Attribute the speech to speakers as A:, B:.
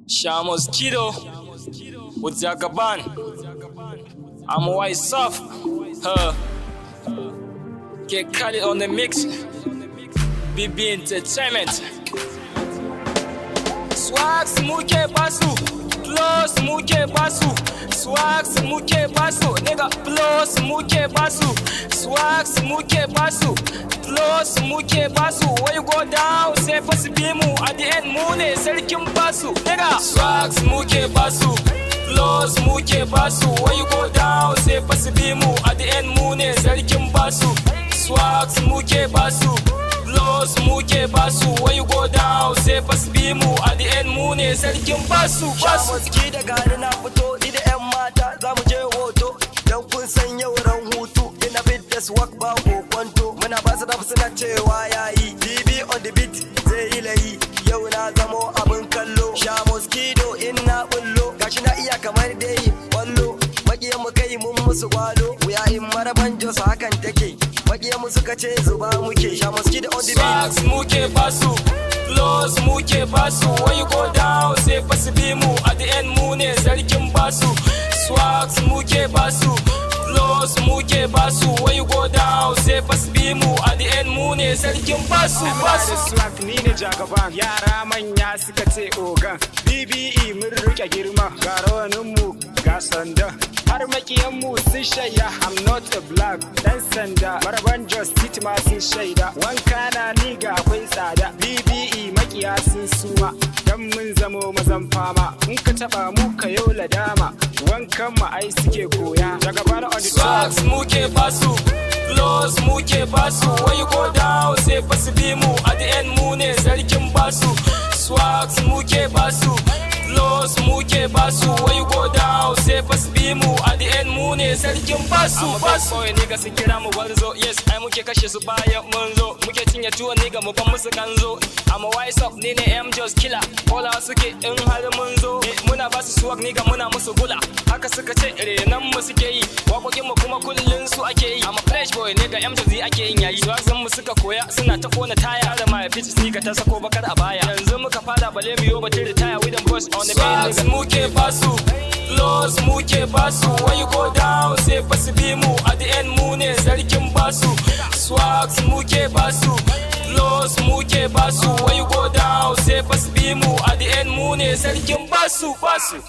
A: Mosquito with Zagaban. I'm a white soft. Get Khaled on the mix. BB Entertainment. Swags Muke Basu. Plus Muke Basu. Swags Muke Basu. Nigga, plus Muke Basu. Swags Muke Basu. Plus Muke Basu. When you go down, say first bimu. At the end, Mune, Serikim Basu. Nigga, Swags Muke Basu. Plus Muke Basu. When you go down, say first bimu. At the end, Mune, Serikim Basu. Swags Muke Basu. Plus Muke Basu. When you go down, say first bimu. At the end, Mune, Serikim Basu. Basu.
B: Da gari na fito, ni da 'yan mata za mu je hoto. Dan kun san yau ran hutu, ina fit da swag ba ko kwanto. Muna ba su da suna cewa yayi. DB on the beat zai yi layi. Yau na zamo abin kallo. Sha mosquito in na bullo. Gashi na iya kamar dai wallo. Makiyan mu kai mun musu gwalo. Wuya in maraban jos hakan take. Makiyan mu suka ce zuba muke. Sha mosquito on the beat.
A: Swags Muke Basu. Plus Muke Basu. When you go down, say first bimu. At the end, Mune, Serikim Basu. Swags Muke Basu. Plus Muke Basu. When you go down, say first bimu. At the end, Mune, Serikim Basu. Basu.
C: Swag ni ne jagaban. Yara manya suka ce ogan. BBE mun rike girma. Ga rawanin mu ga sanda. Har makiyan mu sun shaida. I'm not a black dan sanda. Maraban justice ma sun shaida. Wanka na ni ga akwai tsada. BBE makiya sun suma. Dan mun zamo mazan fama. In ka taba mu ka yau ladama. Wankan mu ai suke koya. Jagaban on the track.
A: Swags Muke Basu. Plus Muke Basu. When you go down, say first bimu. At the end, Mune, Serikim Basu. Swags Muke Basu. Plus Muke Basu. When you go down, say first bimu. At the end, Mune, Serikim Basu. Basu. Boy nigga sun kira mu gwarzo. Yes, ai muke kashe su bayan mun zo. Muke cinye tuwon nigga mu ban musu kanzo. I'm a wise up, ni ne M just killer. Kola suke in har mun zo. Muna ba su swag nigga muna musu gula. Haka suka ce renan mu suke yi. Waƙoƙin mu kuma kullun su ake yi. I'm a fresh boy nigga M just ake yin yayi. Swagsan mu suka koya suna ta kona taya. Da ma fitis nigga ta sako bakar a baya. Yanzu muka fada bale biyo batun retire with them boys on the beat. Swags Muke Basu. Plus Muke Basu. When you go down, say first bimu. At the end, Mune, Serikim Basu. Swags Muke Basu. Plus Muke Basu. When you go down, say first bimu. At the end, Mune, Serikim Basu. Basu.